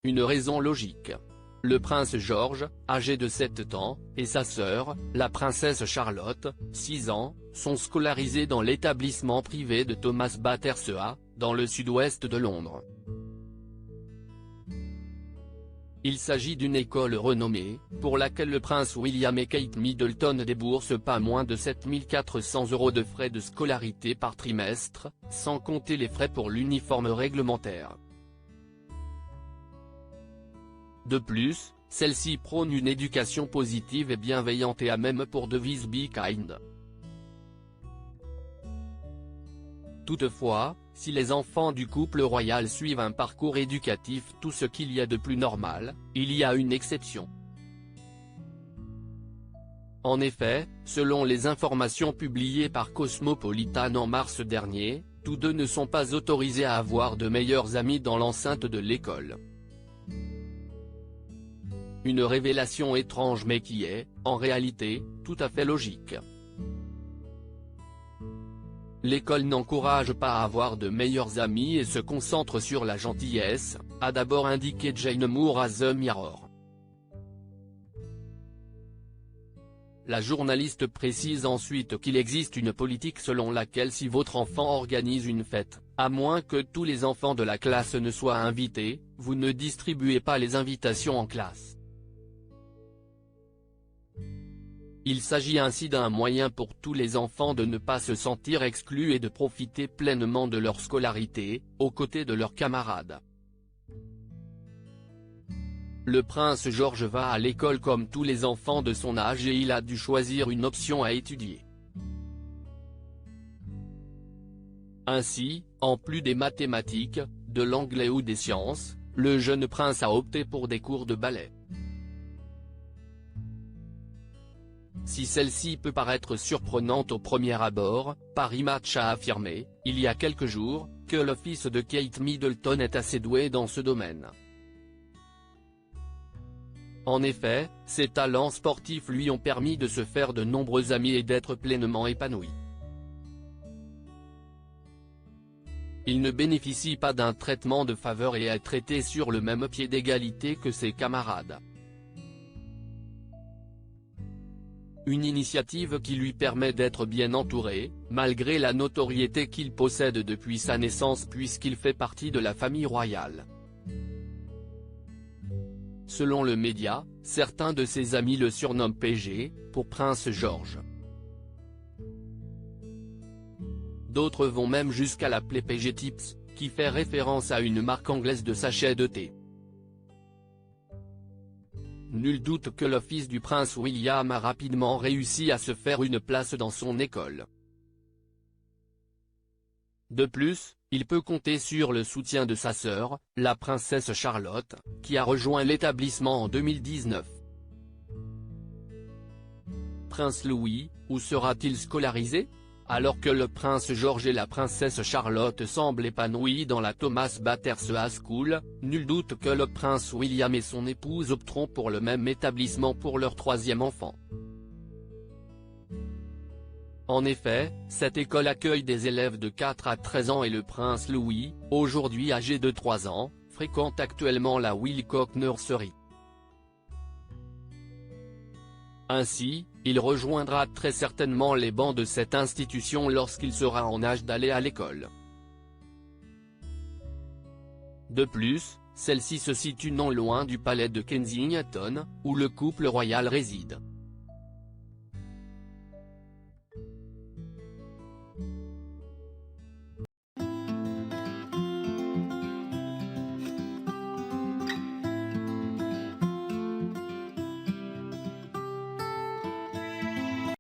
Une raison logique. Le prince George, âgé de 7 ans, et sa sœur, la princesse Charlotte, 6 ans, sont scolarisés dans l'établissement privé de Thomas Battersea, dans le sud-ouest de Londres. Il s'agit d'une école renommée, pour laquelle le prince William et Kate Middleton déboursent pas moins de 7 400 € de frais de scolarité par trimestre, sans compter les frais pour l'uniforme réglementaire. De plus, celle-ci prône une éducation positive et bienveillante et a même pour devise Be Kind. Toutefois, si les enfants du couple royal suivent un parcours éducatif tout ce qu'il y a de plus normal, il y a une exception. En effet, selon les informations publiées par Cosmopolitan en mars dernier, tous deux ne sont pas autorisés à avoir de meilleurs amis dans l'enceinte de l'école. Une révélation étrange mais qui est, en réalité, tout à fait logique. L'école n'encourage pas à avoir de meilleurs amis et se concentre sur la gentillesse, a d'abord indiqué Jane Moore à The Mirror. La journaliste précise ensuite qu'il existe une politique selon laquelle si votre enfant organise une fête, à moins que tous les enfants de la classe ne soient invités, vous ne distribuez pas les invitations en classe. Il s'agit ainsi d'un moyen pour tous les enfants de ne pas se sentir exclus et de profiter pleinement de leur scolarité, aux côtés de leurs camarades. Le prince George va à l'école comme tous les enfants de son âge et il a dû choisir une option à étudier. Ainsi, en plus des mathématiques, de l'anglais ou des sciences, le jeune prince a opté pour des cours de ballet. Si celle-ci peut paraître surprenante au premier abord, Paris Match a affirmé, il y a quelques jours, que le fils de Kate Middleton est assez doué dans ce domaine. En effet, ses talents sportifs lui ont permis de se faire de nombreux amis et d'être pleinement épanoui. Il ne bénéficie pas d'un traitement de faveur et est traité sur le même pied d'égalité que ses camarades. Une initiative qui lui permet d'être bien entouré, malgré la notoriété qu'il possède depuis sa naissance puisqu'il fait partie de la famille royale. Selon le média, certains de ses amis le surnomment PG, pour Prince George. D'autres vont même jusqu'à l'appeler PG Tips, qui fait référence à une marque anglaise de sachets de thé. Nul doute que le fils du prince William a rapidement réussi à se faire une place dans son école. De plus, il peut compter sur le soutien de sa sœur, la princesse Charlotte, qui a rejoint l'établissement en 2019. Prince Louis, où sera-t-il scolarisé ? Alors que le prince George et la princesse Charlotte semblent épanouis dans la Thomas Battersea School, nul doute que le prince William et son épouse opteront pour le même établissement pour leur troisième enfant. En effet, cette école accueille des élèves de 4 à 13 ans et le prince Louis, aujourd'hui âgé de 3 ans, fréquente actuellement la Wilcock Nursery. Ainsi, il rejoindra très certainement les bancs de cette institution lorsqu'il sera en âge d'aller à l'école. De plus, celle-ci se situe non loin du palais de Kensington, où le couple royal réside.